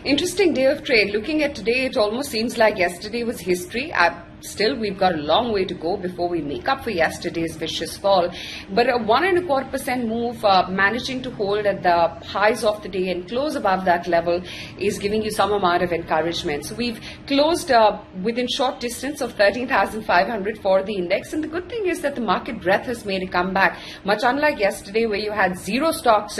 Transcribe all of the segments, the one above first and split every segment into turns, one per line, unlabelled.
Interesting day of trade. Looking at today, it almost seems like yesterday was history. Still, we've got a long way to go before we make up for yesterday's vicious fall. But a 1.25% move, managing to hold at the highs of the day and close above that level is giving you some amount of encouragement. So we've closed within short distance of 13,500 for the index. And the good thing is that the market breadth has made a comeback. Much unlike yesterday where you had zero stocks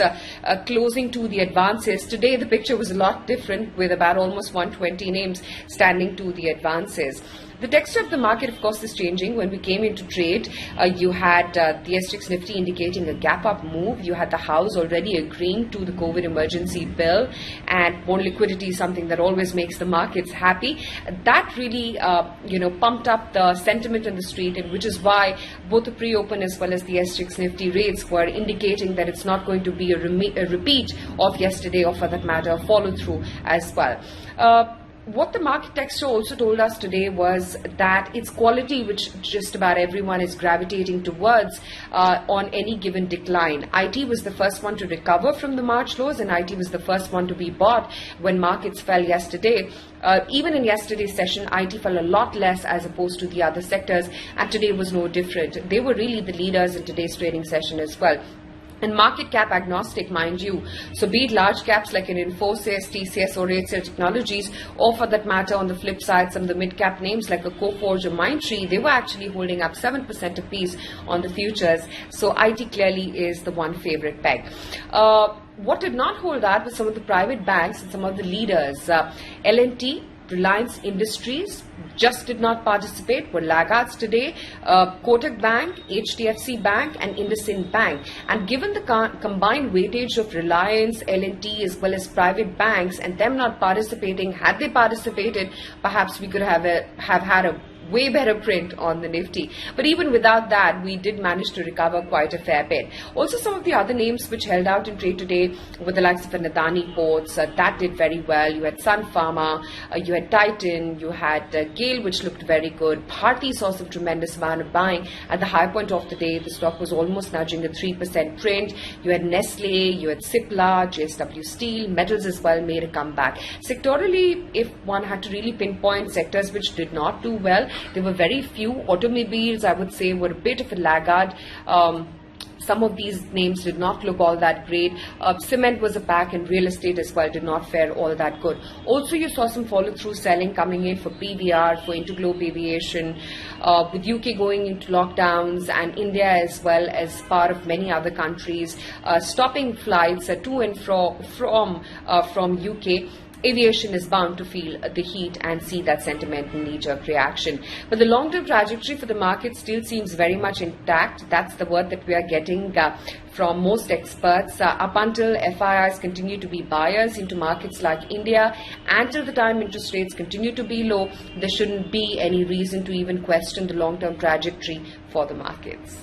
closing to the advances, today the picture was a lot different with about almost 120 names standing to the advances. The texture of the market, of course, is changing. When we came into trade, you had the SGX Nifty indicating a gap-up move. You had the House already agreeing to the COVID emergency bill, and more liquidity is something that always makes the markets happy. That really, pumped up the sentiment in the street, and which is why both the pre-open as well as the SGX Nifty rates were indicating that it's not going to be a repeat of yesterday, or for that matter, a follow-through as well. What the market texture also told us today was that it's quality which just about everyone is gravitating towards on any given decline. IT was the first one to recover from the March lows, and IT was the first one to be bought when markets fell yesterday. Even in yesterday's session, IT fell a lot less as opposed to the other sectors, and today was no different. They were really the leaders in today's trading session as well. And market cap agnostic, mind you. So be it large caps like an Infosys, TCS or HCL Technologies, or for that matter on the flip side, some of the mid-cap names like a Coforge or Mindtree, they were actually holding up 7% apiece on the futures. So IT clearly is the one favorite peg. What did not hold up was some of the private banks and some of the leaders. L&T, Reliance Industries just did not participate, were laggards today. Kotak Bank, HDFC Bank and Indusind Bank. And given the combined weightage of Reliance, L&T as well as private banks and them not participating, had they participated, perhaps we could have had a way better print on the Nifty. But even without that, we did manage to recover quite a fair bit. Also, some of the other names which held out in trade today were the likes of Adani Ports, that did very well. You had Sun Pharma, you had Titan, you had GAIL, which looked very good. Bharti saw some tremendous amount of buying. At the high point of the day, the stock was almost nudging a 3% print. You had Nestle, you had Cipla, JSW Steel, metals as well made a comeback. Sectorally, if one had to really pinpoint sectors which did not do well, there were very few. Automobiles, I would say, were a bit of a laggard. Some of these names did not look all that great. Cement was a pack, and real estate as well did not fare all that good. Also, you saw some follow-through selling coming in for PVR, for Interglobe Aviation, with UK going into lockdowns and India as well as part of many other countries stopping flights to and from UK. Aviation is bound to feel the heat and see that sentiment and knee-jerk reaction. But the long-term trajectory for the market still seems very much intact. That's the word that we are getting from most experts. Up until FIIs continue to be buyers into markets like India, and till the time interest rates continue to be low, there shouldn't be any reason to even question the long-term trajectory for the markets.